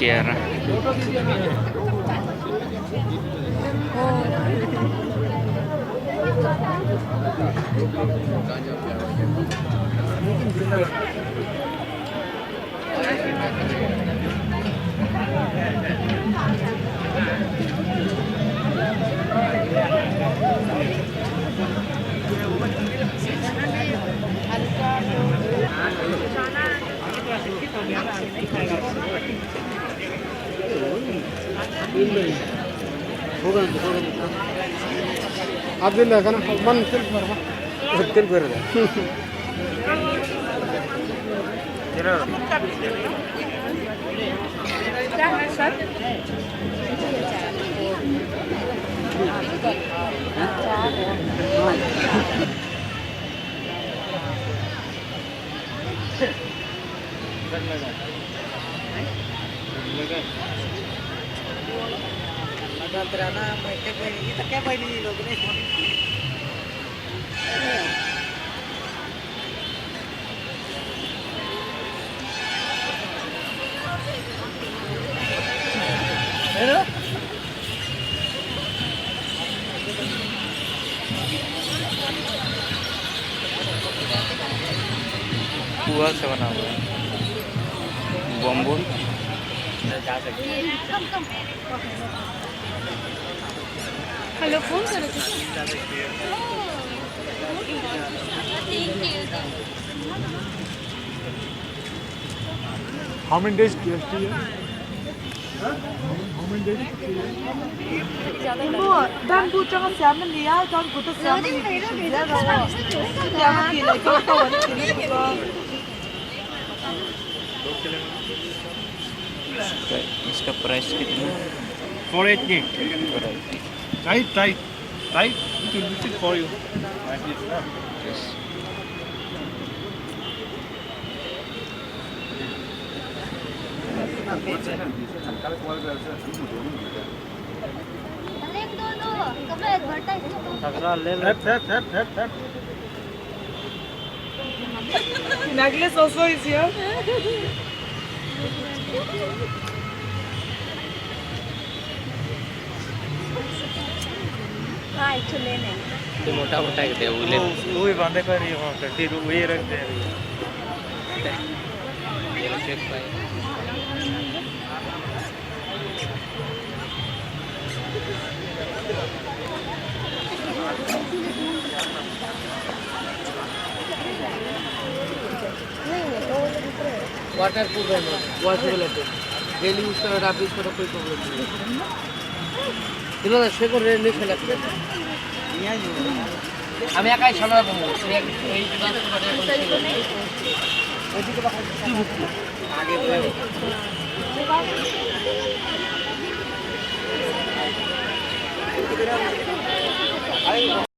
চেহারা। Abdullah kan man tel berada. Kita kayak apa ini loh ini? कुआ से बना हुआ है बम्बू। हेलो फोन करो How many days GST है? How many days? Ben bu canım sevmem diye, can bu da sevmem diye. Sevmem diye, çok da var इसका price कितना? 480. Right, right, right. It will be for you. Yes. Necklace also is here. हाँ एक ले नहीं तो मोटा मोटा कहते हैं वो ले वो ही बांधे कर रही है फिर वो ही रख दे ये चेक पाए वाटर प्रूफ है वॉशेबल है डेली यूज करो आप यूज करो कोई प्रॉब्लम नहीं दिलो से को रे नहीं लगते আমি একাই সামলাবো এই আগে